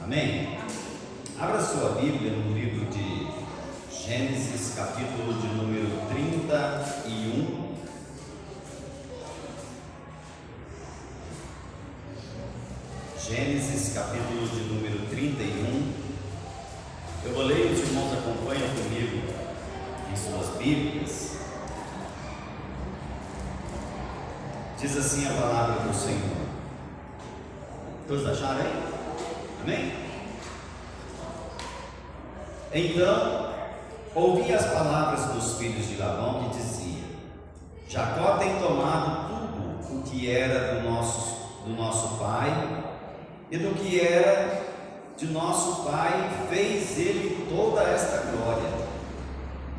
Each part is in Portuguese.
Amém? Abra sua Bíblia no livro de Gênesis, capítulo de número 31. Gênesis, capítulo de número 31. Eu vou ler e os irmãos acompanham comigo em suas Bíblias. Diz assim a palavra do Senhor. Todos acharam aí? Amém? Então, ouvi as palavras dos filhos de Labão que diziam: Jacó tem tomado tudo o que era do nosso pai, e do que era de nosso pai fez ele toda esta glória.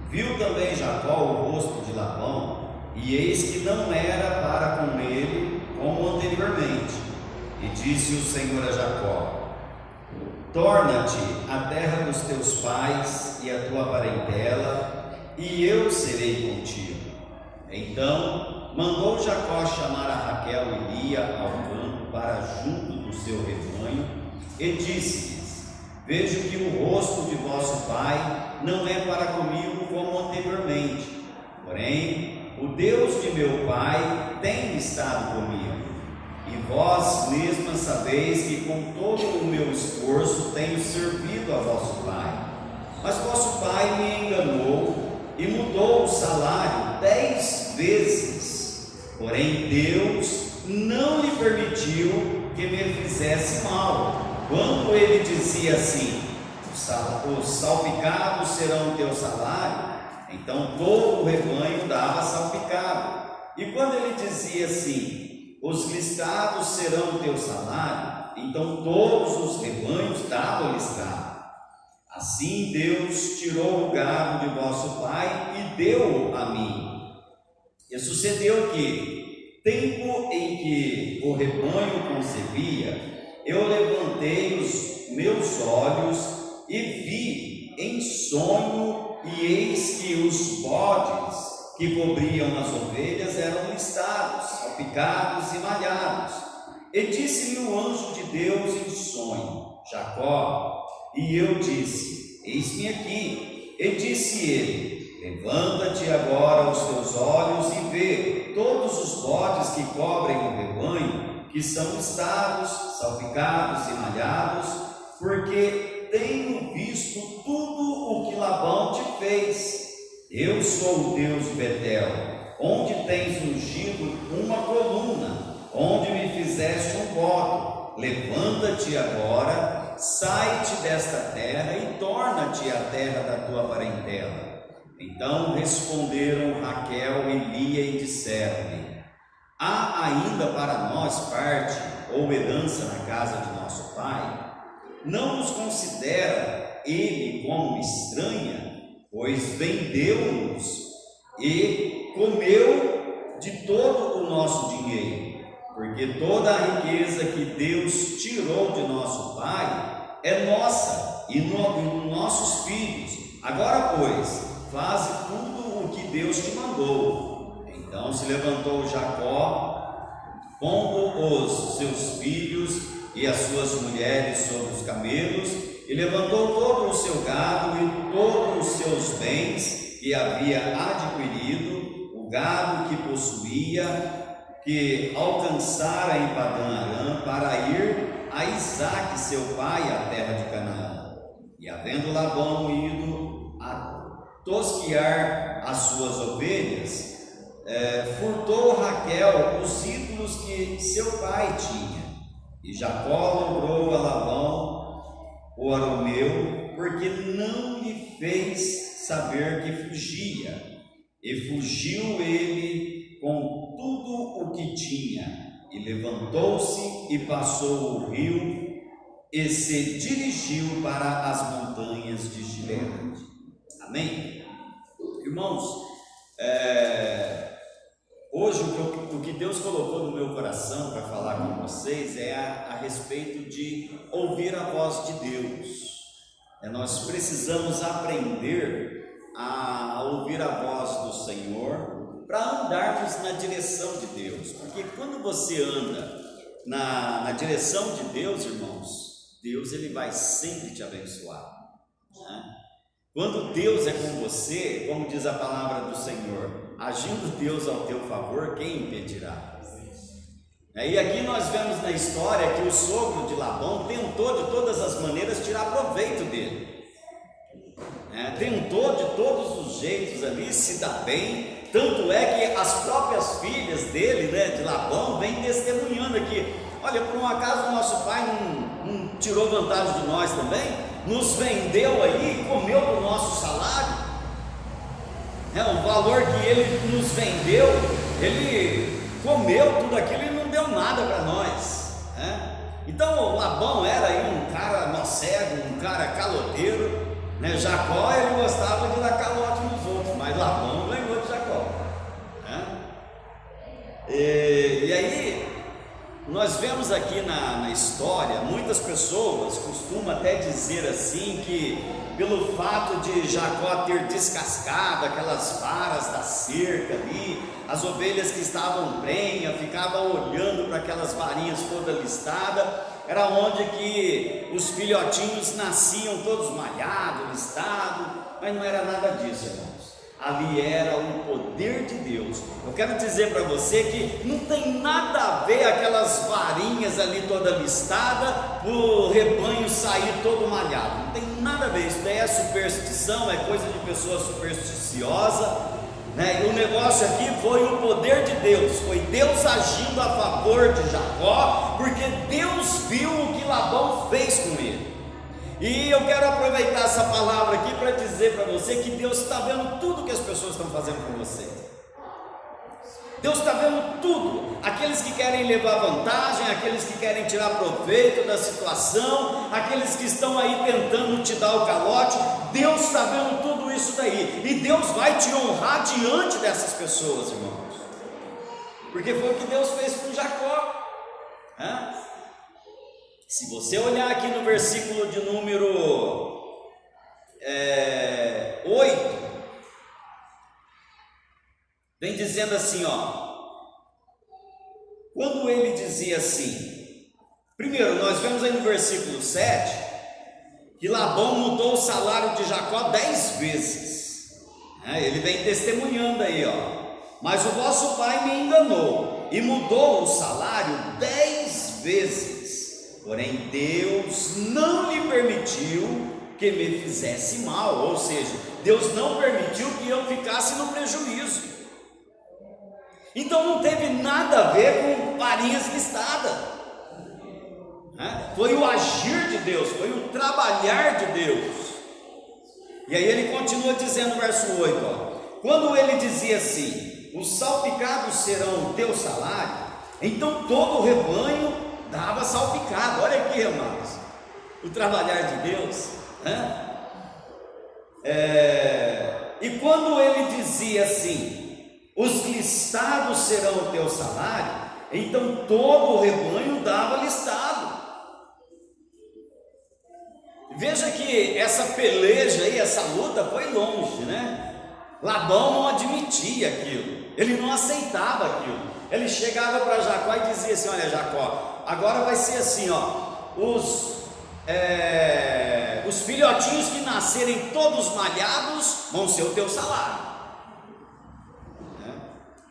Viu também Jacó o rosto de Labão, e eis que não era para com ele como anteriormente. E disse o Senhor a Jacó: Torna-te à terra dos teus pais e à tua parentela, e eu serei contigo. Então mandou Jacó chamar a Raquel e Lia ao campo para junto do seu rebanho, e disse-lhes: Vejo que o rosto de vosso pai não é para comigo como anteriormente, porém o Deus de meu pai tem estado comigo. E vós mesmas sabeis que com todo o meu esforço tenho servido a vosso pai. Mas vosso pai me enganou e mudou o salário 10 vezes. Porém Deus não lhe permitiu que me fizesse mal, quando ele dizia assim: os salpicados serão teu salário. Então todo o rebanho dava salpicado. E quando ele dizia assim: os listrados serão teu salário, então todos os rebanhos davam listrado. Assim Deus tirou o gado de vosso pai e deu-o a mim. E sucedeu que, tempo em que o rebanho concebia, eu levantei os meus olhos e vi em sonho, e eis que os bodes que cobriam as ovelhas eram listados, salpicados e malhados. E disse-me o anjo de Deus em sonho: Jacó. E eu disse: Eis-me aqui. E disse ele: Levanta-te agora os teus olhos e vê todos os bodes que cobrem o rebanho, que são listados, salpicados e malhados, porque tenho visto tudo o que Labão te fez. Eu sou o Deus de Betel, onde tens ungido uma coluna, onde me fizeste um voto. Levanta-te agora, sai-te desta terra e torna-te à terra da tua parentela. Então responderam Raquel e Lia e disseram-lhe: Há ainda para nós parte ou herança na casa de nosso pai? Não nos considera ele como estranha? Pois vendeu-nos e comeu de todo o nosso dinheiro, porque toda a riqueza que Deus tirou de nosso pai é nossa e nossos filhos. Agora, pois, faze tudo o que Deus te mandou. Então se levantou Jacó, pondo os seus filhos e as suas mulheres sobre os camelos, e levantou todo o seu gado e todos os seus bens que havia adquirido, o gado que possuía, que alcançara em Padã-Arã, para ir a Isaque seu pai à terra de Canaã. E havendo Labão ido a tosquiar as suas ovelhas, furtou Raquel os ídolos que seu pai tinha. E Jacó logrou a Labão o arameu, porque não lhe fez saber que fugia. E fugiu ele com tudo o que tinha, e levantou-se e passou o rio, e se dirigiu para as montanhas de Gileade. Amém? Irmãos, hoje o que Deus colocou no meu coração para falar com vocês é a respeito de ouvir a voz de Deus. Nós precisamos aprender a ouvir a voz do Senhor para andarmos na direção de Deus, porque quando você anda na direção de Deus, irmãos, Deus ele vai sempre te abençoar, né? Quando Deus é com você, como diz a palavra do Senhor, agindo Deus ao teu favor, quem impedirá? E aqui nós vemos na história que o sogro de Labão tentou de todas as maneiras tirar proveito dele, tentou de todos os jeitos ali se dar bem. Tanto é que as próprias filhas dele, de Labão, vêm testemunhando aqui: olha, por um acaso nosso pai não tirou vantagem de nós também? Nos vendeu aí, comeu do nosso salário, o valor que ele nos vendeu, ele comeu tudo aquilo e não deu nada para nós, Então Labão era aí um cara cego, um cara caloteiro, Jacó ele gostava de dar calote nos outros, mas Labão ganhou de Jacó, E aí nós vemos aqui na história, muitas pessoas costumam até dizer assim, que pelo fato de Jacó ter descascado aquelas varas da cerca ali, as ovelhas que estavam prenhas ficavam olhando para aquelas varinhas todas listadas, era onde que os filhotinhos nasciam todos malhados, listados, mas não era nada disso, irmãos. Ali era o poder de Deus. Eu quero dizer para você que não tem nada a ver aquelas varinhas ali toda listada, o rebanho sair todo malhado, não tem nada a ver. Isso daí é superstição, é coisa de pessoa supersticiosa, E o negócio aqui foi o poder de Deus, foi Deus agindo a favor de Jacó, porque Deus viu o que Labão fez com ele. E eu quero aproveitar essa palavra aqui para dizer para você que Deus está vendo tudo que as pessoas estão fazendo com você. Deus está vendo tudo, aqueles que querem levar vantagem, aqueles que querem tirar proveito da situação, aqueles que estão aí tentando te dar o calote. Deus está vendo tudo isso daí, e Deus vai te honrar diante dessas pessoas, irmãos, porque foi o que Deus fez com Jacó, Se você olhar aqui no versículo de número 8, vem dizendo assim, quando ele dizia assim, primeiro nós vemos aí no versículo 7, que Labão mudou o salário de Jacó 10 vezes, ele vem testemunhando aí, mas o vosso pai me enganou, e mudou o salário 10 vezes, porém Deus não lhe permitiu que me fizesse mal, ou seja, Deus não permitiu que eu ficasse no prejuízo. Então não teve nada a ver com varinhas listadas, foi o agir de Deus, foi o trabalhar de Deus. E aí ele continua dizendo no verso 8, quando ele dizia assim, os salpicados serão o teu salário, então todo o rebanho dava salpicado. Olha aqui, irmãos, o trabalhar de Deus, E quando ele dizia assim, os listados serão o teu salário, então todo o rebanho dava listado. Veja que essa peleja aí, essa luta foi longe, Labão não admitia aquilo, ele não aceitava aquilo. Ele chegava para Jacó e dizia assim, olha Jacó, agora vai ser assim, os filhotinhos que nascerem todos malhados vão ser o teu salário.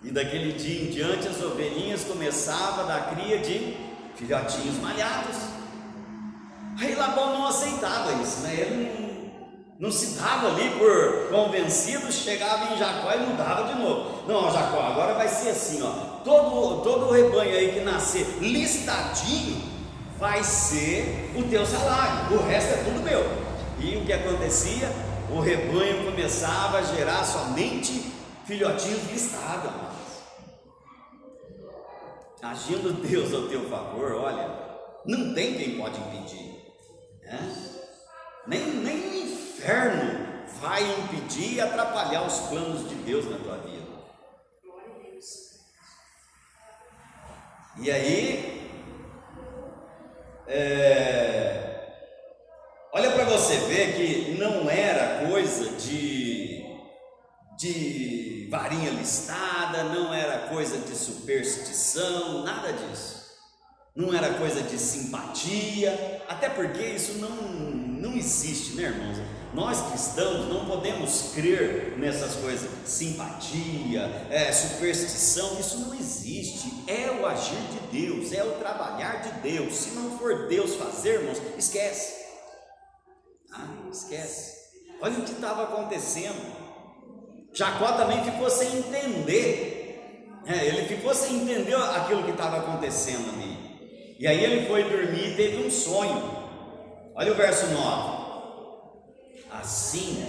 E daquele dia em diante as ovelhinhas começavam a dar cria de filhotinhos malhados. Aí Labão não aceitava isso, ele não se dava ali por convencido, chegava em Jacó e mudava de novo. Não, Jacó, agora vai ser assim, todo o rebanho aí que nascer listadinho vai ser o teu salário, o resto é tudo meu. E o que acontecia? O rebanho começava a gerar somente filhotinhos listados. Agindo Deus ao teu favor, olha, não tem quem pode impedir, nem o inferno vai impedir e atrapalhar os planos de Deus na tua vida. E aí, olha para você ver que não era coisa de varinha listada, não era coisa de superstição, nada disso. não era coisa de simpatia, até porque isso não existe, né, irmãos? Nós cristãos não podemos crer nessas coisas, simpatia, superstição, isso não existe, é o agir de Deus, é o trabalhar de Deus. Se não for Deus fazer, irmãos, esquece, esquece. Olha o que estava acontecendo. Jacó também ficou sem entender, ele ficou sem entender aquilo que estava acontecendo ali, e aí ele foi dormir e teve um sonho. Olha o verso 9: assim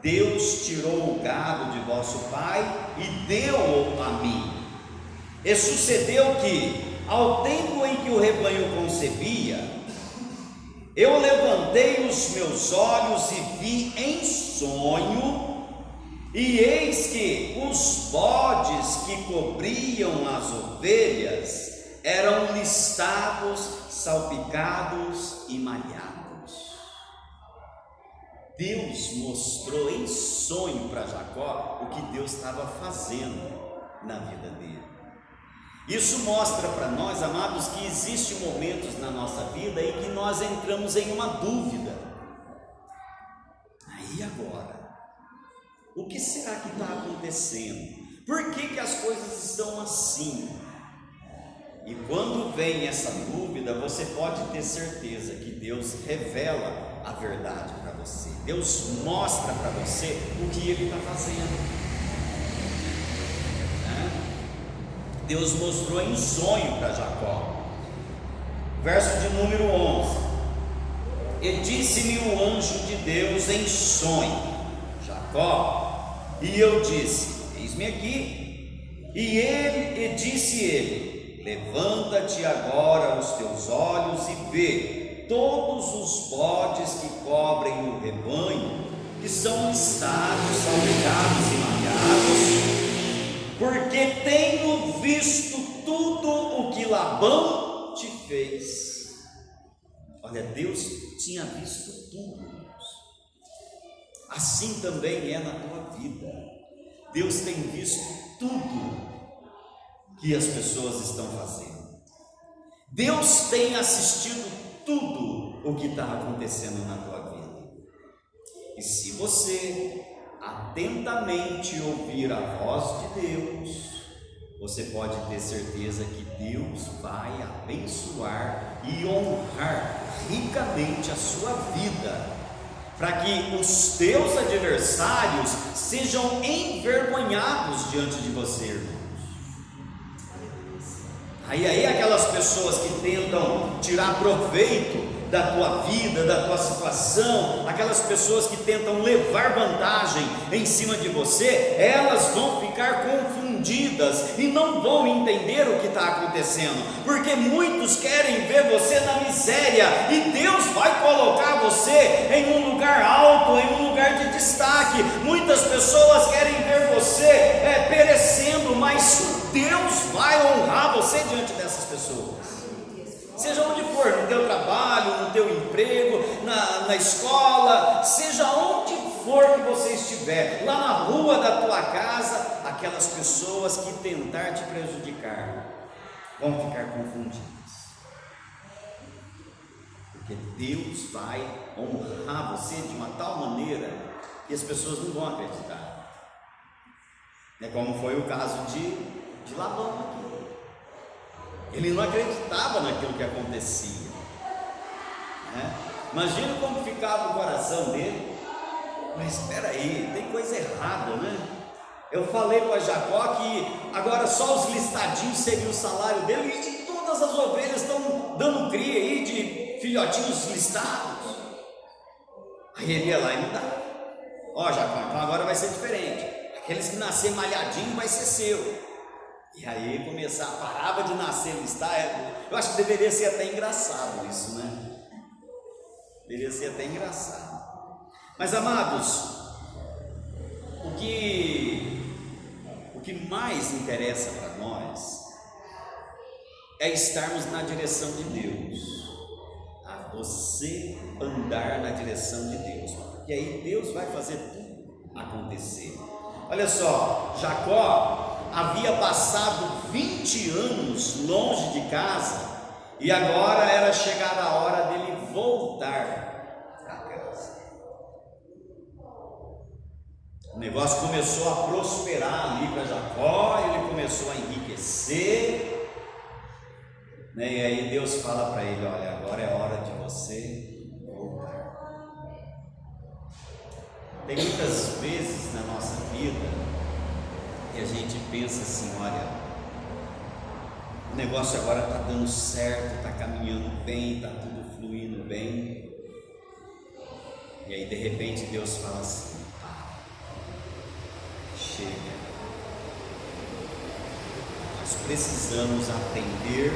Deus tirou o gado de vosso pai e deu-o a mim, e sucedeu que, ao tempo em que o rebanho concebia, eu levantei os meus olhos e vi em sonho, e eis que os bodes que cobriam as ovelhas eram listados, salpicados e malhados. Deus mostrou em sonho para Jacó o que Deus estava fazendo na vida dele. Isso mostra para nós, amados, que existem momentos na nossa vida em que nós entramos em uma dúvida. Aí agora, o que será que está acontecendo? Por que as coisas estão assim? E quando vem essa dúvida, você pode ter certeza que Deus revela a verdade para você. Deus mostra para você o que Ele está fazendo. Deus mostrou em sonho para Jacó. Verso de número 11: e disse-me o anjo de Deus em sonho, Jacó. E eu disse: eis-me aqui. E disse ele: levanta-te agora os teus olhos e vê todos os bodes que cobrem o rebanho, que são listados, salpicados e malhados, porque tenho visto tudo o que Labão te fez. Olha, Deus tinha visto tudo. Assim também é na tua vida. Deus tem visto tudo que as pessoas estão fazendo. Deus tem assistido tudo o que está acontecendo na tua vida. E se você atentamente ouvir a voz de Deus, você pode ter certeza que Deus vai abençoar e honrar ricamente a sua vida, para que os teus adversários sejam envergonhados diante de você, irmãos. Aí aquelas pessoas que tentam tirar proveito da tua vida, da tua situação, aquelas pessoas que tentam levar vantagem em cima de você, elas vão ficar confundidas e não vão entender o que está acontecendo, porque muitos querem ver você na miséria, e Deus vai colocar você em um lugar alto, em um lugar de destaque. Muitas pessoas querem ver você perecendo, mas Deus vai honrar você diante dessas pessoas. Seja onde for, no teu trabalho, no teu emprego, na escola, seja onde for que você estiver, lá na rua da tua casa, aquelas pessoas que tentar te prejudicar vão ficar confundidas, porque Deus vai honrar você de uma tal maneira que as pessoas não vão acreditar. É como foi o caso de Labão aqui. Ele não acreditava naquilo que acontecia, Imagina como ficava o coração dele. Mas espera aí, tem coisa errada, Eu falei para Jacó que agora só os listadinhos seriam o salário dele, e todas as ovelhas estão dando cria aí de filhotinhos listados. Aí ele ia lá e mudava. Jacó, então agora vai ser diferente. Aqueles que nascer malhadinho vai ser seu. E aí parava de nascer listar. Eu acho que deveria ser até engraçado isso, Deveria ser até engraçado. Mas, amados, o que mais interessa para nós é estarmos na direção de Deus, você andar na direção de Deus, e aí Deus vai fazer tudo acontecer. Olha só, Jacó havia passado 20 anos longe de casa, E agora era chegada a hora dele voltar para casa. O negócio começou a prosperar ali para Jacó, ele começou a enriquecer, né? E aí Deus fala para ele: olha, agora é hora de você voltar. Tem muitas vezes na nossa vida que a gente pensa assim: olha, o negócio agora está dando certo, está caminhando bem, está tudo fluindo bem, e aí de repente Deus fala assim: chega, nós precisamos aprender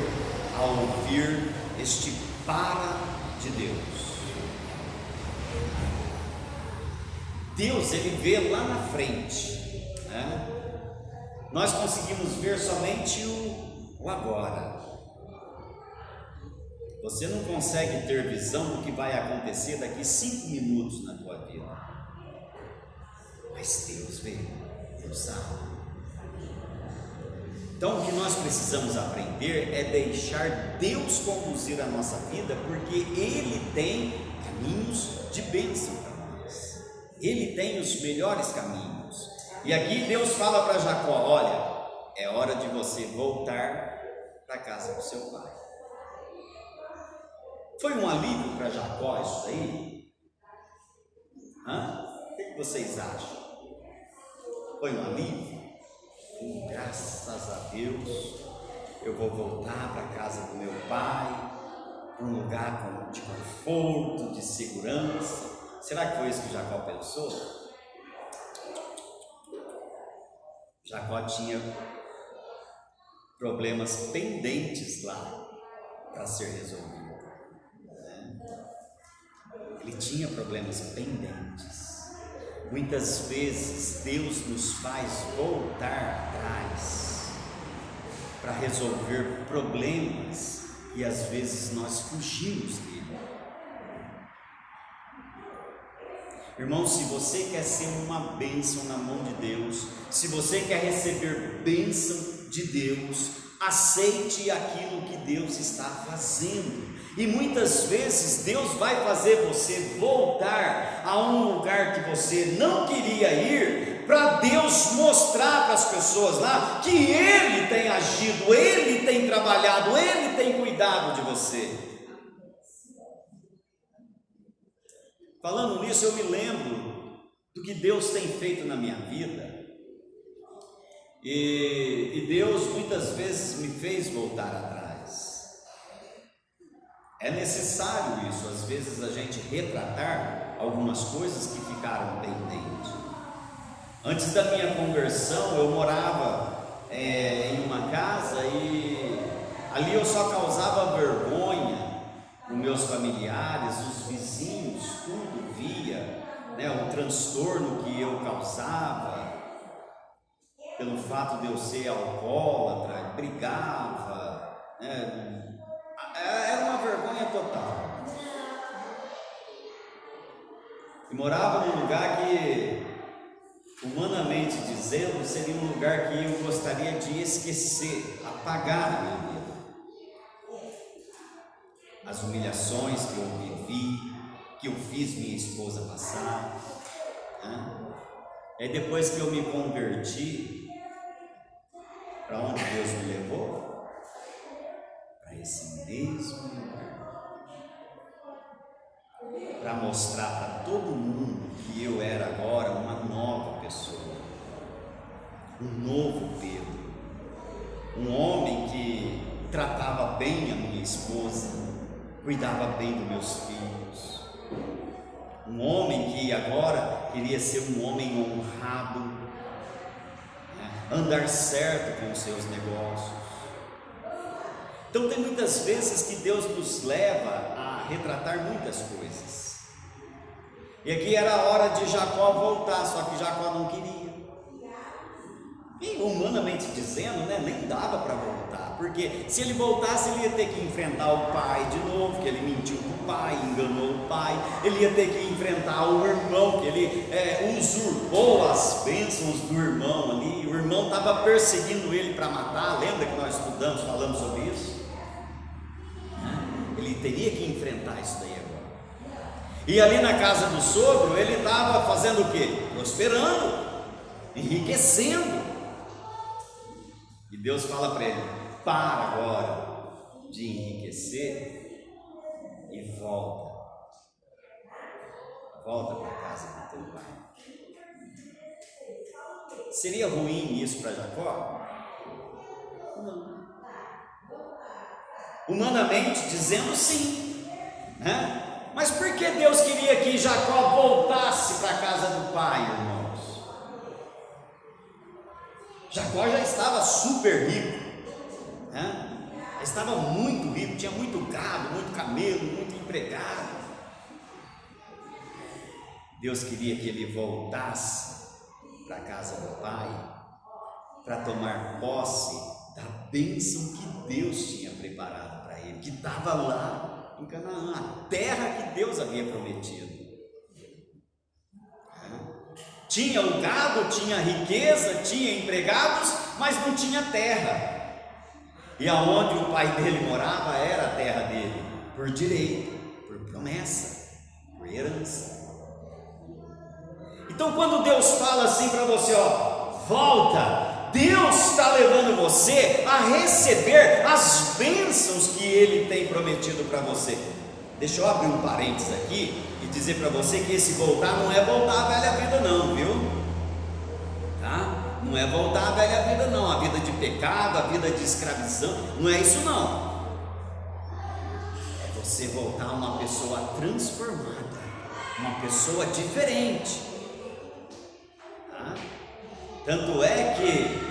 a ouvir este para de Deus. Deus, ele vê lá na frente, né? Nós conseguimos ver somente o agora. Você não consegue ter visão do que vai acontecer daqui 5 minutos na tua vida, mas Deus vê, Deus sabe. Então o que nós precisamos aprender é deixar Deus conduzir a nossa vida, porque Ele tem caminhos de bênção para nós, Ele tem os melhores caminhos. E aqui Deus fala para Jacó: olha, é hora de você voltar para a casa do seu pai. Foi um alívio para Jacó isso daí? O que vocês acham? Foi um alívio? Graças a Deus, eu vou voltar para a casa do meu pai, para um lugar de conforto, de segurança. Será que foi isso que Jacó pensou? Jacó tinha problemas pendentes lá para ser resolvido, né? Ele tinha problemas pendentes. Muitas vezes Deus nos faz voltar atrás para resolver problemas e às vezes nós fugimos dele. Irmão, se você quer ser uma bênção na mão de Deus, se você quer receber bênção de Deus, aceite aquilo que Deus está fazendo. E muitas vezes Deus vai fazer você voltar a um lugar que você não queria ir, para Deus mostrar para as pessoas lá que Ele tem agido, Ele tem trabalhado, Ele tem cuidado de você. Falando nisso, eu me lembro do que Deus tem feito na minha vida, e Deus muitas vezes me fez voltar atrás. É necessário isso, às vezes, a gente retratar algumas coisas que ficaram pendentes. Antes da minha conversão, eu morava em uma casa e ali eu só causava vergonha os meus familiares, os vizinhos, tudo via, né, o transtorno que eu causava, pelo fato de eu ser alcoólatra, brigava, né, era uma vergonha total. E morava num lugar que, humanamente dizendo, seria um lugar que eu gostaria de esquecer, apagar a minha vida. As humilhações que eu vivi, que eu fiz minha esposa passar, né? E depois que eu me converti, para onde Deus me levou? Para esse mesmo lugar, para mostrar para todo mundo que eu era agora uma nova pessoa, um novo Pedro, um homem que tratava bem a minha esposa, cuidava bem dos meus filhos, um homem que agora queria ser um homem honrado, né? Andar certo com os seus negócios. Então tem muitas vezes que Deus nos leva a retratar muitas coisas, e aqui era a hora de Jacó voltar, só que Jacó não queria. E humanamente dizendo, né, nem dava para voltar, porque se ele voltasse, ele ia ter que enfrentar o pai de novo, que ele mentiu para o pai, enganou o pai, ele ia ter que enfrentar o irmão, que ele usurpou as bênçãos do irmão ali, o irmão estava perseguindo ele para matar, lembra que nós estudamos, falamos sobre isso? Ele teria que enfrentar isso daí agora. E ali na casa do sogro, ele estava fazendo o quê? Prosperando, enriquecendo. E Deus fala para ele: para agora de enriquecer e volta para a casa do teu pai. Seria ruim isso para Jacó? Não. Humanamente dizendo, sim, né? Mas por que Deus queria que Jacó voltasse para a casa do pai, irmãos? Jacó já estava super rico, né? Estava muito rico, tinha muito gado, muito camelo, muito empregado. Deus queria que ele voltasse para a casa do pai, para tomar posse da bênção que Deus tinha preparado para ele, que estava lá em Canaã, a terra que Deus havia prometido. Tinha o gado, tinha riqueza, tinha empregados, mas não tinha terra. E aonde o pai dele morava era a terra dele, por direito, por promessa, por herança. Então quando Deus fala assim para você, volta, Deus está levando você a receber as bênçãos que Ele tem prometido para você. Deixa eu abrir um parênteses aqui e dizer para você que esse voltar não é voltar à velha vida não, viu? Tá? Não é voltar à velha vida não, a vida de pecado, a vida de escravidão, não é isso não. É você voltar a uma pessoa transformada, uma pessoa diferente. Tá? Tanto é que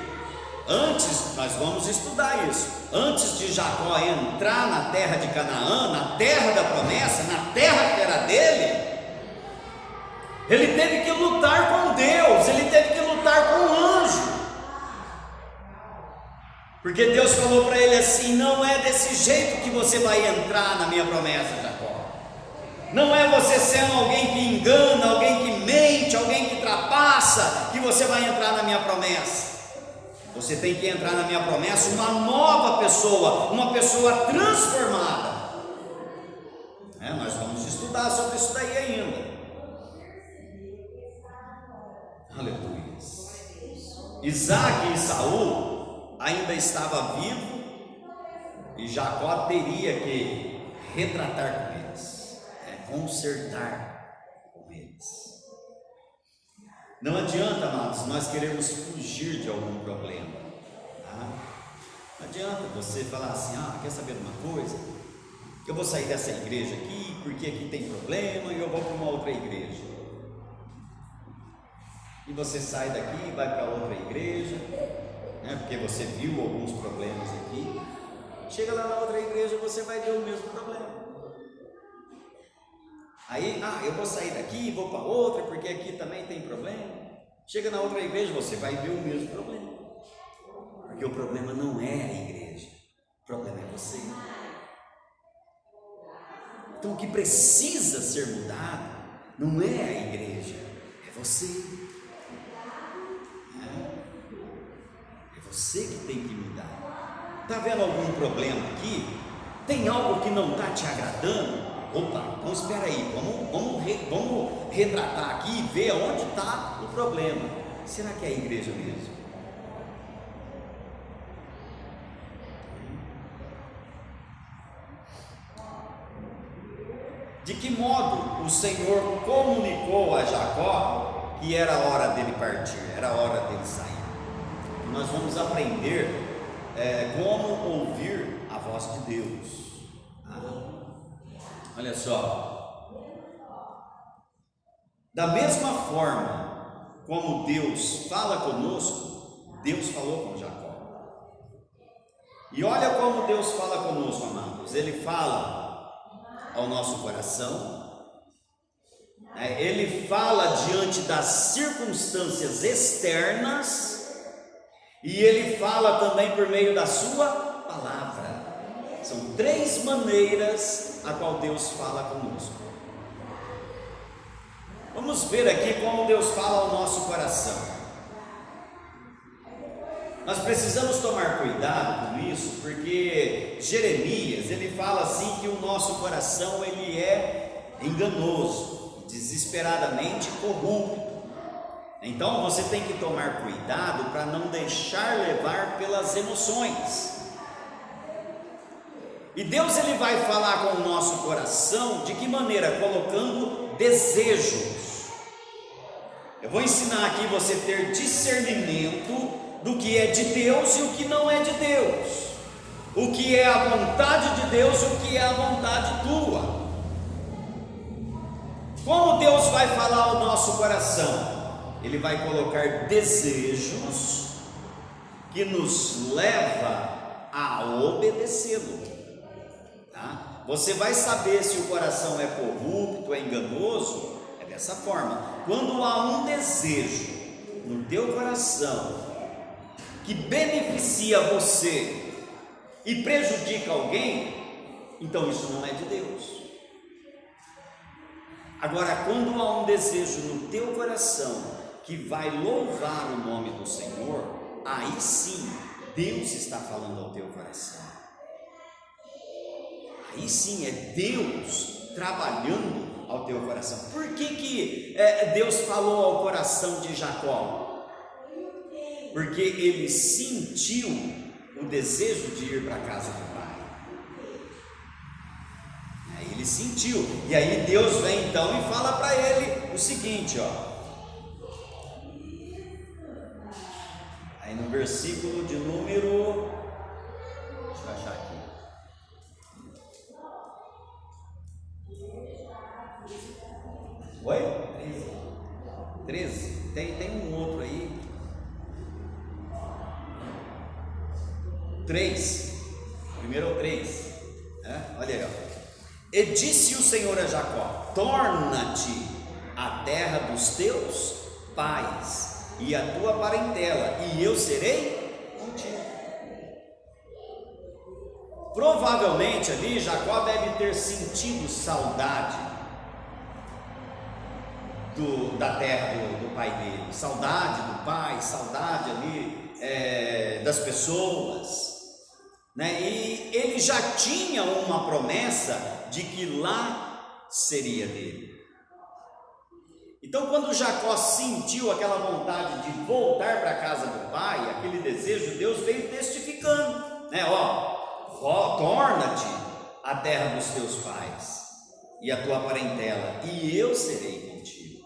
antes, nós vamos estudar isso, antes de Jacó entrar na terra de Canaã, na terra da promessa, na terra que era dele, ele teve que lutar com Deus, ele teve que lutar com o anjo, porque Deus falou para ele assim: não é desse jeito que você vai entrar na minha promessa, Jacó. Não é você sendo alguém que engana, alguém que mente, alguém que trapaça, que você vai entrar na minha promessa. Você tem que entrar na minha promessa uma nova pessoa, uma pessoa transformada. Nós vamos estudar sobre isso daí ainda. Aleluia. Isaac e Saul ainda estavam vivos e Jacó teria que retratar com eles, consertar com eles. Não adianta, amados, nós queremos fugir de algum problema, tá? Não adianta você falar assim: quer saber de uma coisa? Eu vou sair dessa igreja aqui porque aqui tem problema e eu vou para uma outra igreja. E você sai daqui e vai para outra igreja, porque você viu alguns problemas aqui. Chega lá na outra igreja, você vai ver o mesmo problema. Aí, eu vou sair daqui e vou para outra, porque aqui também tem problema. Chega na outra igreja, você vai ver o mesmo problema. Porque o problema não é a igreja, o problema é você. Então o que precisa ser mudado não é a igreja, é você. É você que tem que mudar. Está vendo algum problema aqui? Tem algo que não está te agradando? Opa, então espera aí, vamos retratar aqui e ver onde está o problema. Será que é a igreja mesmo? De que modo o Senhor comunicou a Jacó que era a hora dele partir, era a hora dele sair? Nós vamos aprender como ouvir a voz de Deus. Olha só, da mesma forma como Deus fala conosco, Deus falou com Jacó. E olha como Deus fala conosco, amados. Ele fala ao nosso coração, Ele fala diante das circunstâncias externas, e Ele fala também por meio da sua palavra. São 3 maneiras a qual Deus fala conosco. Vamos ver aqui como Deus fala ao nosso coração. Nós precisamos tomar cuidado com isso, porque Jeremias, ele fala assim que o nosso coração ele é enganoso, desesperadamente corrupto. Então você tem que tomar cuidado para não deixar levar pelas emoções. E Deus ele vai falar com o nosso coração de que maneira? Colocando desejos. Eu vou ensinar aqui você ter discernimento do que é de Deus e o que não é de Deus, o que é a vontade de Deus e o que é a vontade tua. Como Deus vai falar ao nosso coração? Ele vai colocar desejos que nos leva a obedecê-lo. Tá? Você vai saber se o coração é corrupto, é enganoso, é dessa forma. Quando há um desejo no teu coração que beneficia você e prejudica alguém, então isso não é de Deus. Agora, quando há um desejo no teu coração que vai louvar o nome do Senhor, aí sim Deus está falando ao teu coração. Aí sim é Deus trabalhando ao teu coração. Por que Deus falou ao coração de Jacó? Porque ele sentiu o desejo de ir para a casa do pai. Aí ele sentiu, e aí Deus vem então e fala para ele o seguinte, ó. Aí no versículo de número, deixa eu achar aqui. Oi? 13. Tem um outro aí. 3, primeiro é o 3, olha aí, ó. E disse o Senhor a Jacó: torna-te a terra dos teus pais e a tua parentela, e eu serei contigo. Provavelmente ali Jacó deve ter sentido saudade da terra do pai dele, saudade do pai, saudade ali das pessoas. E ele já tinha uma promessa de que lá seria dele. Então, quando Jacó sentiu aquela vontade de voltar para a casa do pai, aquele desejo, Deus veio testificando, torna-te a terra dos teus pais e a tua parentela, e eu serei contigo.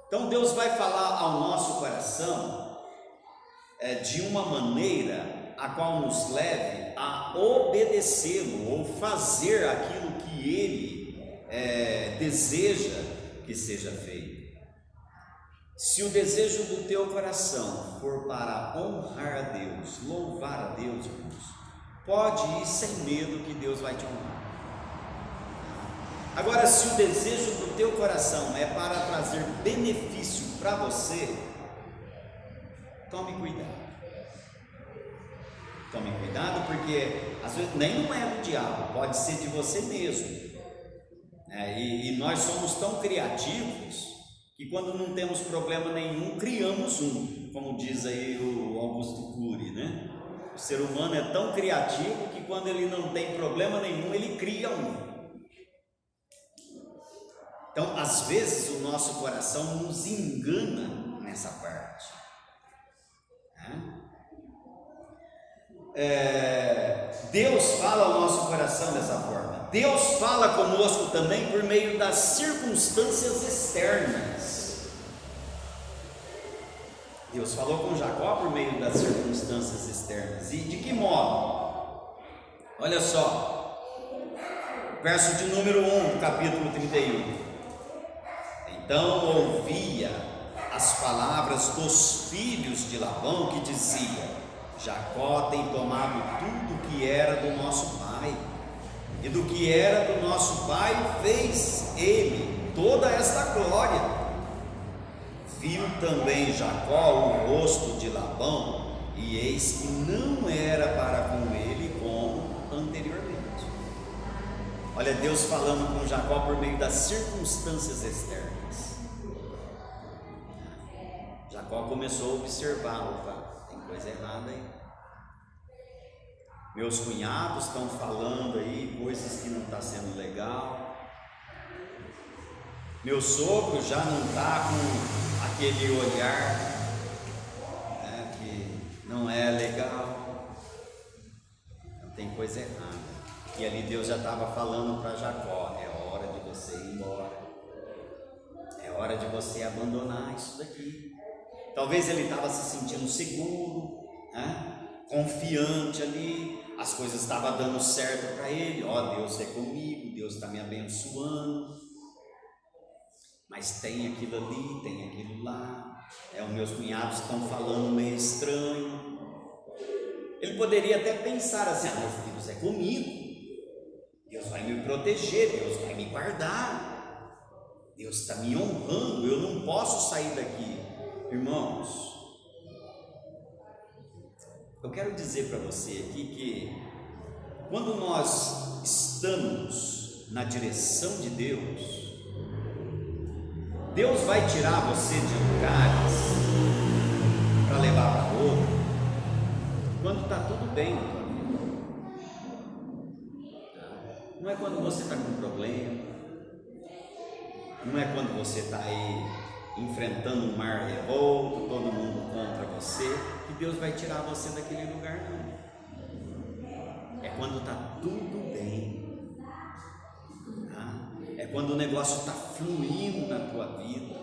Então, Deus vai falar ao nosso coração de uma maneira a qual nos leve a obedecê-lo ou fazer aquilo que Ele deseja que seja feito. Se o desejo do teu coração for para honrar a Deus, louvar a Deus, irmãos, pode ir sem medo que Deus vai te honrar. Agora, se o desejo do teu coração é para trazer benefício para você, tome cuidado. Tome cuidado, porque às vezes nem não é do diabo, pode ser de você mesmo. E nós somos tão criativos que quando não temos problema nenhum, criamos um, como diz aí o Augusto Cury, né? O ser humano é tão criativo que quando ele não tem problema nenhum, ele cria um. Então, às vezes o nosso coração nos engana nessa parte. Deus fala ao nosso coração dessa forma. Deus fala conosco também por meio das circunstâncias externas. Deus falou com Jacó por meio das circunstâncias externas. E de que modo? Olha só, verso de número 1, capítulo 31. Então ouvia as palavras dos filhos de Labão, que dizia: Jacó tem tomado tudo que era do nosso pai, e do que era do nosso pai fez ele toda esta glória. Viu também Jacó o rosto de Labão, e eis que não era para com ele como anteriormente. Olha, Deus falando com Jacó por meio das circunstâncias externas. Jacó começou a observar: opa, tem coisa errada aí. Meus cunhados estão falando aí coisas que não está sendo legal. Meu sogro já não está com aquele olhar, né, que não é legal. Tem coisa errada. E ali Deus já estava falando para Jacó: é hora de você ir embora, é hora de você abandonar isso daqui. Talvez ele estava se sentindo seguro, né, confiante ali, as coisas estavam dando certo para ele. Ó, Deus é comigo, Deus está me abençoando. Mas tem aquilo ali, tem aquilo lá, os meus cunhados estão falando meio estranho. Ele poderia até pensar assim: mas Deus é comigo, Deus vai me proteger, Deus vai me guardar, Deus está me honrando, eu não posso sair daqui. Irmãos, eu quero dizer para você aqui que quando nós estamos na direção de Deus, Deus vai tirar você de lugares para levar para outro quando está tudo bem na tua vida. Não é quando você está com problema, não é quando você está aí enfrentando um mar revolto, todo mundo contra você, que Deus vai tirar você daquele lugar, não. É quando está tudo bem. É quando o negócio está fluindo na tua vida.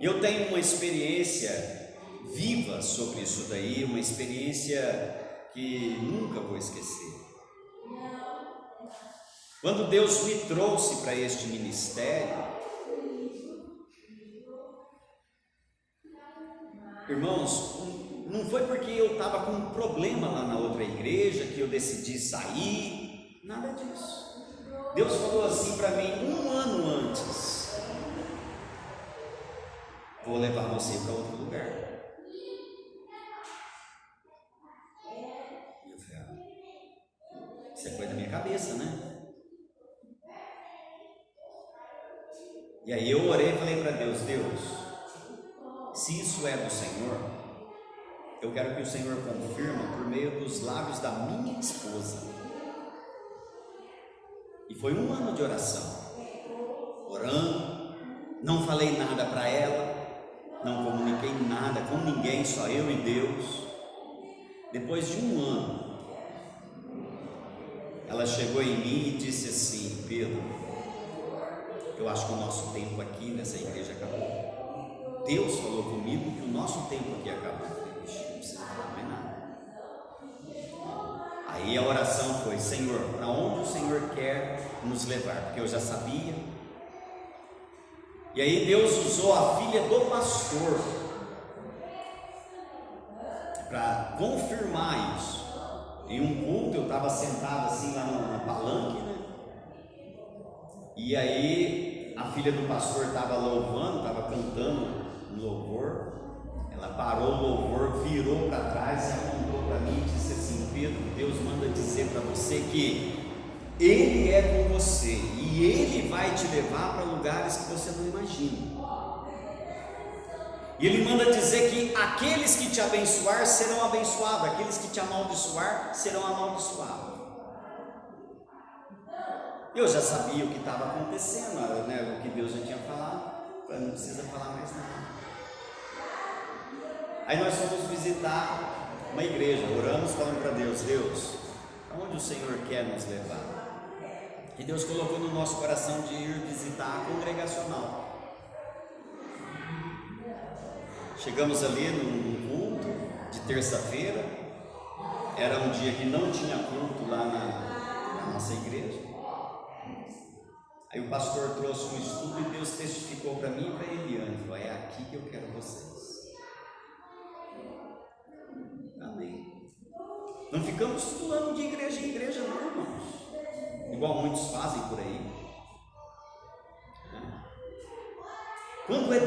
Eu tenho uma experiência viva sobre isso daí, uma experiência que nunca vou esquecer. Quando Deus me trouxe para este ministério, irmãos, não foi porque eu estava com um problema lá na outra igreja que eu decidi sair. Nada disso. Deus falou assim para mim 1 ano antes: vou levar você para outro lugar. E eu falei: isso é coisa da minha cabeça, né? E aí eu orei e falei para Deus: Deus, se isso é do Senhor, eu quero que o Senhor confirme por meio dos lábios da minha esposa. E foi 1 ano de oração, orando, não falei nada para ela, não comuniquei nada com ninguém, só eu e Deus. Depois de 1 ano, ela chegou em mim e disse assim: Pedro, eu acho que o nosso tempo aqui nessa igreja acabou. Deus falou comigo que o nosso tempo aqui acabou. Eu falei: vixe, não precisa falar mais nada. Aí a oração foi: Senhor, para onde o Senhor quer nos levar? Porque eu já sabia. E aí Deus usou a filha do pastor para confirmar isso. Em um culto eu estava sentado assim lá no palanque, né? E aí a filha do pastor estava louvando, estava cantando um louvor. Ela parou o louvor, virou para trás e apontou para mim e disse assim: Pedro, Deus manda dizer para você que Ele é com você e Ele vai te levar para lugares que você não imagina. E Ele manda dizer que aqueles que te abençoar serão abençoados, aqueles que te amaldiçoar serão amaldiçoados. Eu já sabia o que estava acontecendo, né? O que Deus já tinha falado. Não precisa falar mais nada. Aí nós fomos visitar uma igreja, oramos falando para Deus: Deus, aonde o Senhor quer nos levar? E Deus colocou no nosso coração de ir visitar a congregacional. Chegamos ali num culto de terça-feira, era um dia que não tinha culto lá na nossa igreja. Aí o pastor trouxe um estudo e Deus testificou para mim e para Eliane, falou: é aqui que eu quero vocês. Amém. Não ficamos pulando de igreja em igreja, não, irmãos, igual muitos fazem por aí. Quando é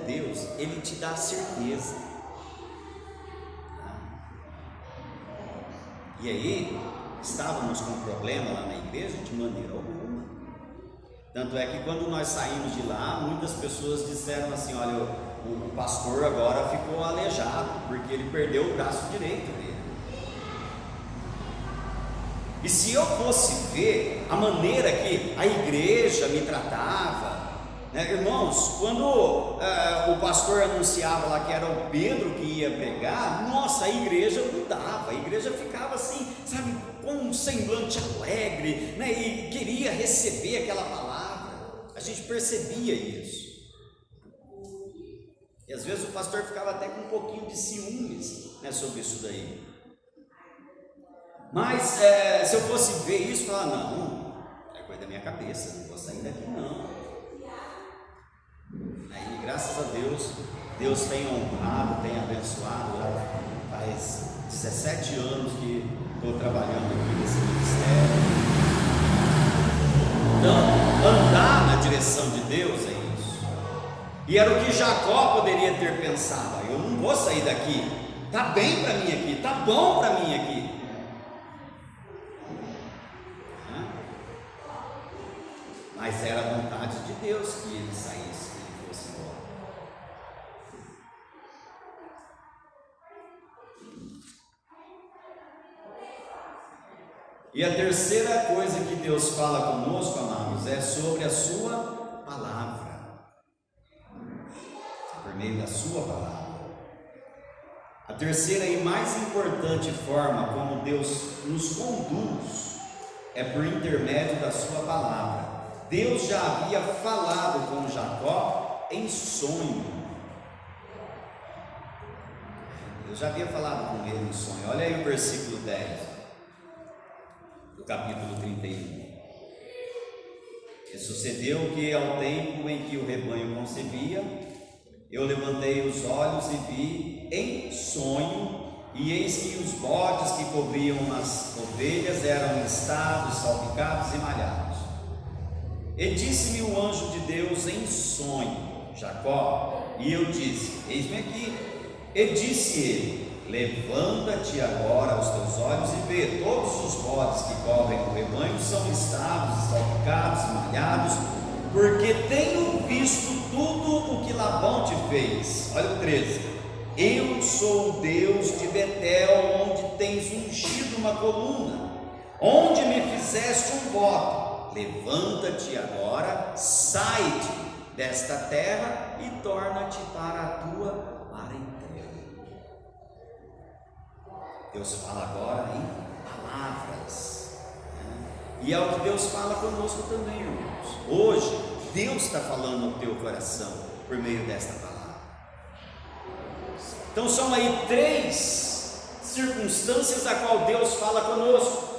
Deus, Ele te dá certeza. E aí, estávamos com um problema lá na igreja de maneira alguma. Tanto é que quando nós saímos de lá, muitas pessoas disseram assim: olha, o pastor agora ficou aleijado, porque ele perdeu o braço direito dele. E se eu fosse ver a maneira que a igreja me tratava, né, irmãos, quando o pastor anunciava lá que era o Pedro que ia pregar, nossa, a igreja mudava, a igreja ficava assim, sabe, com um semblante alegre, né, e queria receber aquela palavra. A gente percebia isso. E às vezes o pastor ficava até com um pouquinho de ciúmes, né, sobre isso daí. Mas se eu fosse ver isso, falar: não, é coisa da minha cabeça, não vou sair daqui não. Aí, graças a Deus, Deus tem honrado, tem abençoado. Já faz 17 anos que estou trabalhando aqui nesse ministério. Então, andar na direção de Deus é isso. E era o que Jacó poderia ter pensado: eu não vou sair daqui, está bem para mim aqui, está bom para mim aqui. Mas era a vontade de Deus que ele saísse, que ele fosse embora. E a terceira coisa que Deus fala conosco, amados, é sobre a sua palavra. Por meio da sua palavra. A terceira e mais importante forma como Deus nos conduz é por intermédio da sua palavra. Deus já havia falado com Jacó em sonho. Deus já havia falado com ele em sonho. Olha aí o versículo 10 do capítulo 31. E sucedeu que ao tempo em que o rebanho concebia, eu levantei os olhos e vi em sonho, e eis que os bodes que cobriam as ovelhas eram listados, salpicados e malhados. E disse-me o anjo de Deus em sonho: Jacó. E eu disse: eis-me aqui. E disse ele: levanta-te agora os teus olhos e vê, todos os bodes que cobrem o rebanho são listados, salpicados e malhados, porque tenho visto tudo o que Labão te fez. Olha o 13: eu sou o Deus de Betel, onde tens ungido uma coluna, onde me fizeste um voto. Levanta-te agora, sai-te desta terra e torna-te para a tua parentela. Deus fala agora em palavras, né? E é o que Deus fala conosco também, irmãos. Hoje, Deus está falando ao teu coração por meio desta palavra. Então são aí 3 circunstâncias a qual Deus fala conosco.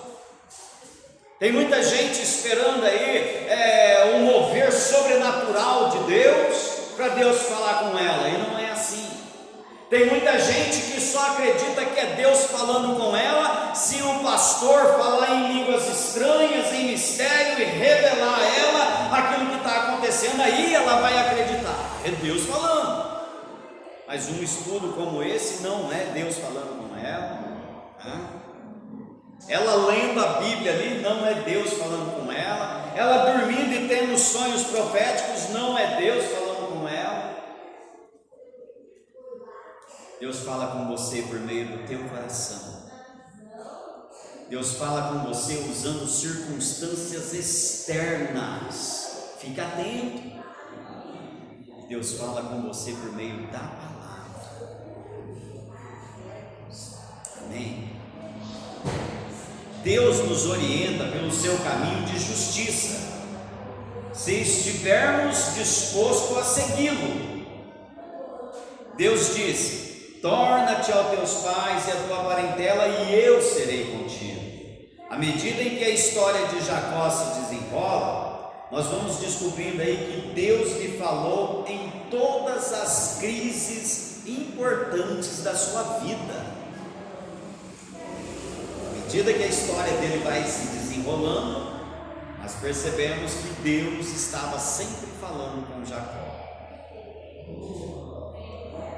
Tem muita gente esperando aí um mover sobrenatural de Deus para Deus falar com ela, e não é assim. Tem muita gente que só acredita que é Deus falando com ela se o pastor falar em línguas estranhas, em mistério, e revelar a ela aquilo que está acontecendo, aí ela vai acreditar. É Deus falando. Mas um estudo como esse não é Deus falando com ela, né? Ela lendo a Bíblia ali, não é Deus falando com ela. Ela dormindo e tendo sonhos proféticos, não é Deus falando com ela. Deus fala com você por meio do teu coração. Deus fala com você usando circunstâncias externas. Fica atento. Deus fala com você por meio da palavra. Amém? Deus nos orienta pelo seu caminho de justiça, se estivermos dispostos a segui-lo. Deus disse: torna-te aos teus pais e à tua parentela, e eu serei contigo. À medida em que a história de Jacó se desenrola, nós vamos descobrindo aí que Deus lhe falou em todas as crises importantes da sua vida. À medida que a história dele vai se desenrolando, nós percebemos que Deus estava sempre falando com Jacó.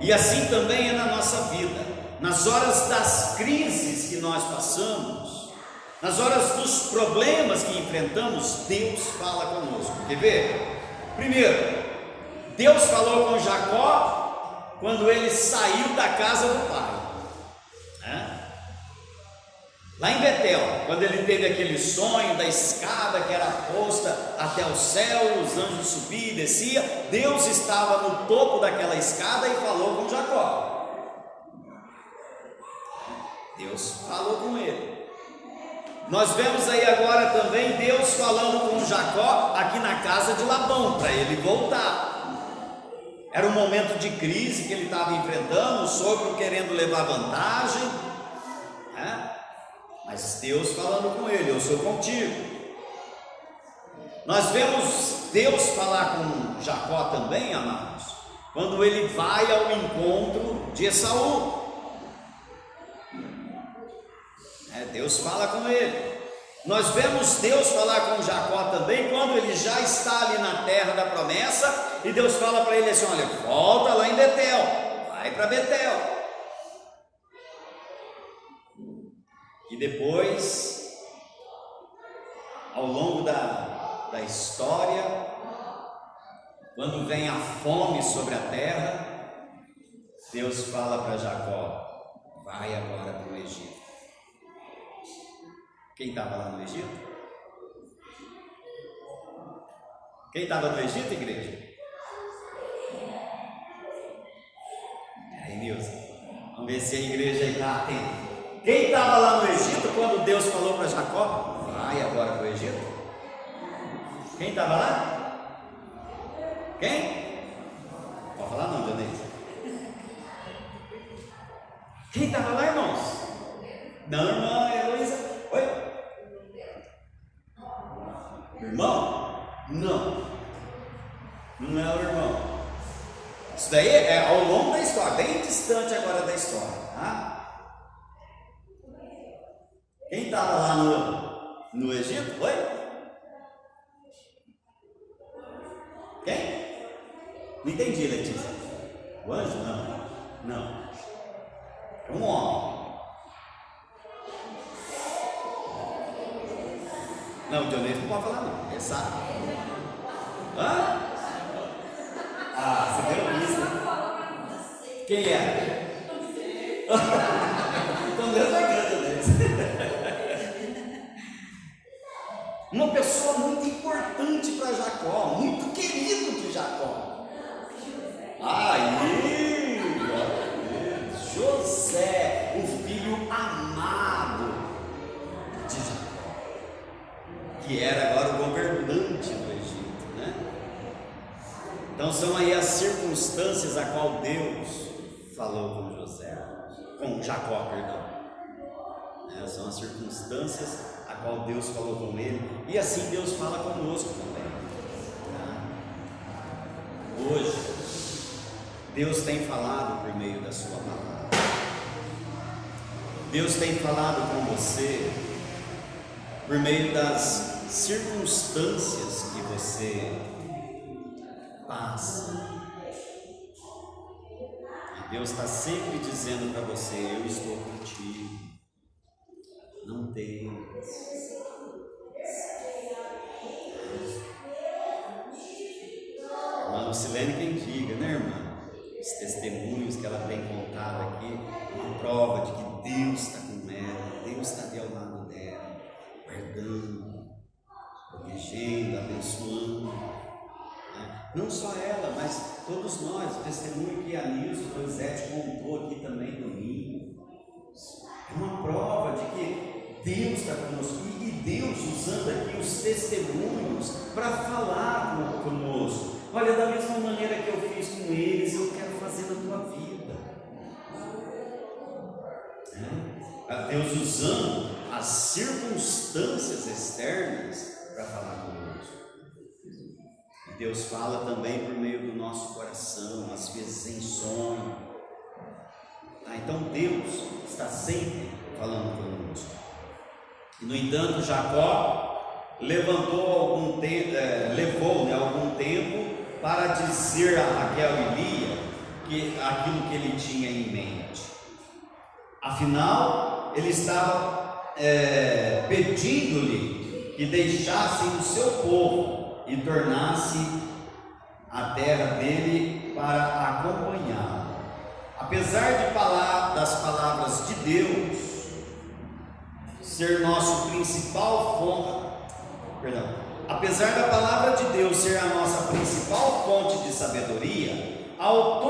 E assim também é na nossa vida. Nas horas das crises que nós passamos, Nas horas dos problemas que enfrentamos, Deus fala conosco. Quer ver? Primeiro, Deus falou com Jacó quando ele saiu da casa do pai. Lá em Betel, quando ele teve aquele sonho da escada que era posta até o céu, os anjos subiam e desciam, Deus estava no topo daquela escada e falou com Jacó. Deus falou com ele. Nós vemos aí agora também Deus falando com Jacó aqui na casa de Labão, para ele voltar. Era um momento de crise que ele estava enfrentando, o sogro querendo levar vantagem, mas Deus falando com ele: eu sou contigo. Nós vemos Deus falar com Jacó também, amados, quando ele vai ao encontro de Esaú. Deus fala com ele. Nós vemos Deus falar com Jacó também quando ele já está ali na terra da promessa, e Deus fala para ele assim: olha, volta lá em Betel, vai para Betel. E depois, ao longo da história, quando vem a fome sobre a terra, Deus fala para Jacó: vai agora para o Egito. Quem estava lá no Egito? Quem estava no Egito, igreja? Aí, Nilson, vamos ver se a igreja está atenta. Quem estava lá no Egito quando Deus falou para Jacó: vai agora para o Egito? Quem estava lá? Quem? Pode falar não, Dionísio. Quem estava lá, irmãos? Não, irmã Heloísa. Oi? Irmão? Não. Não é o irmão. Isso daí é ao longo da história, bem distante agora da história, tá? Quem estava lá no Egito? Oi? Quem? Não entendi, Letícia. O anjo? Não. É um homem. Não, o Dionísio não pode falar não, ele sabe. Hã? Você deu isso? Quem é? Então Deus vai ganhando deles. Uma pessoa muito importante para Jacó, muito querido de Jacó. Aí, José, o filho amado de Jacó, que era agora o governante do Egito, né? Então são aí as circunstâncias a qual Deus falou com Jacó, perdão. São as circunstâncias a qual Deus falou com ele, e assim Deus fala conosco também. Hoje, Deus tem falado por meio da sua palavra. Deus tem falado com você por meio das circunstâncias que você passa. E Deus está sempre dizendo para você: eu estou contigo. Não temas. Irmã Lucilene, quem diga, né, irmã? Os testemunhos que ela tem contado aqui, uma prova de que Deus está com ela, Deus está ali ao lado dela, guardando, protegendo, abençoando. Não só ela, mas todos nós. O testemunho que a Nilson Rosete contou aqui também domingo é uma prova de que Deus está conosco, e Deus usando aqui os testemunhos para falar conosco. Olha, da mesma maneira que eu fiz com eles, eu quero fazer na tua vida. Deus usando as circunstâncias externas para falar conosco. E Deus fala também por meio do nosso coração, às vezes em sonho. Então Deus está sempre falando conosco. E, no entanto, Jacó levou algum tempo para dizer a Raquel e Lia aquilo que ele tinha em mente. Afinal, ele estava pedindo-lhe que deixassem o seu povo e tornasse a terra dele para acompanhá-lo. Apesar das palavras de Deus ser nosso principal fonte, apesar da palavra de Deus ser a nossa principal fonte de sabedoria, ao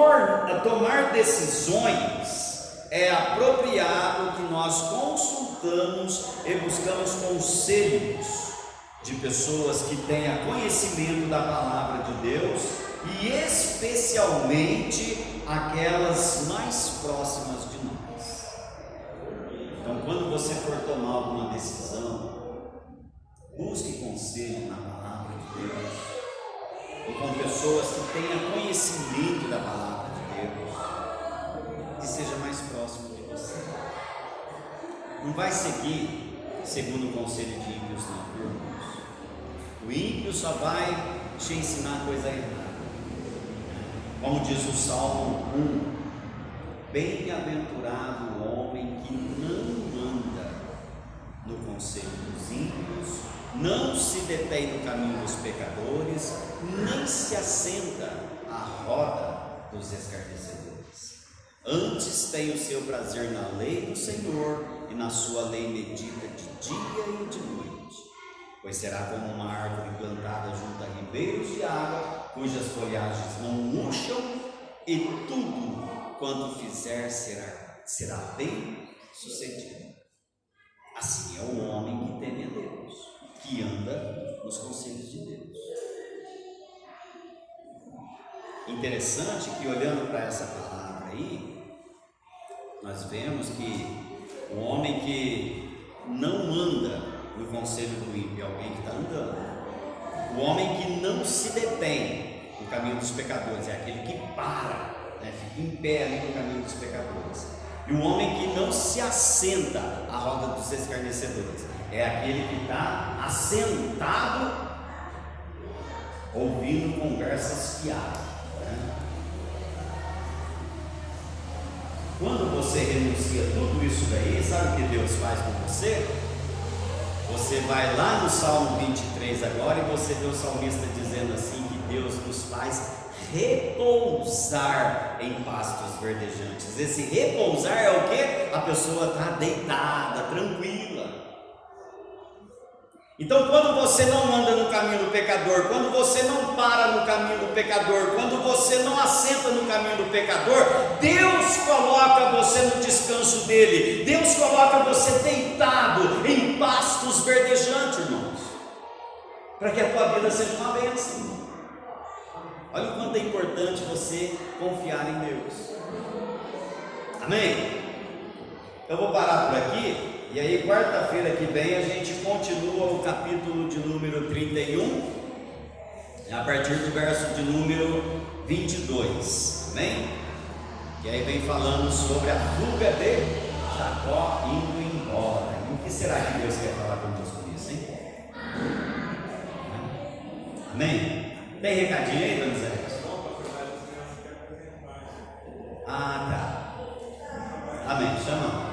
tomar decisões, é apropriado que nós consultamos e buscamos conselhos de pessoas que tenham conhecimento da palavra de Deus, e especialmente aquelas mais próximas de nós. Então, quando você for tomar alguma decisão, busque conselho na palavra de Deus e com pessoas que tenham conhecimento da palavra de Deus, que seja mais próximo de você. Não vai seguir segundo o conselho de ímpios, não, irmãos. O ímpio só vai te ensinar coisa errada. Como diz o Salmo 1: bem-aventurado o homem que não anda no conselho dos ímpios, não se detém no caminho dos pecadores, nem se assenta à roda dos escarnecedores. Antes tem o seu prazer na lei do Senhor, e na sua lei medita de dia e de noite. Pois será como uma árvore plantada junto a ribeiros de água, cujas folhagens não murcham, e tudo quanto fizer será bem sucedido. Assim é o homem que teme a Deus, que anda nos conselhos de Deus. Interessante que, olhando para essa palavra aí, nós vemos que o homem que não anda no conselho do ímpio é alguém que está andando. O homem que não se detém no caminho dos pecadores é aquele que para, fica em pé ali no caminho dos pecadores. E o homem que não se assenta à roda dos escarnecedores é aquele que está assentado ouvindo conversas fiadas. Quando você renuncia tudo isso daí, sabe o que Deus faz com você? Você vai lá no Salmo 23 agora, e você vê o salmista dizendo assim, que Deus nos faz repousar em pastos verdejantes. Esse repousar é o que? A pessoa está deitada, tranquila. Então, quando você não anda no caminho do pecador, quando você não para no caminho do pecador, quando você não assenta no caminho do pecador, Deus coloca você no descanso dele. Deus coloca você deitado em pastos verdejantes, irmãos, para que a tua vida seja uma bênção. Olha o quanto é importante você confiar em Deus. Amém? Eu vou parar por aqui. E aí, quarta-feira que vem, a gente continua o capítulo de número 31, a partir do verso de número 22, amém? E aí vem falando sobre a fuga de Jacó indo embora. E o que será que Deus quer falar conosco nisso, hein? Amém? Tem recadinho aí, Dona Zé? Ah, tá. Amém, chama.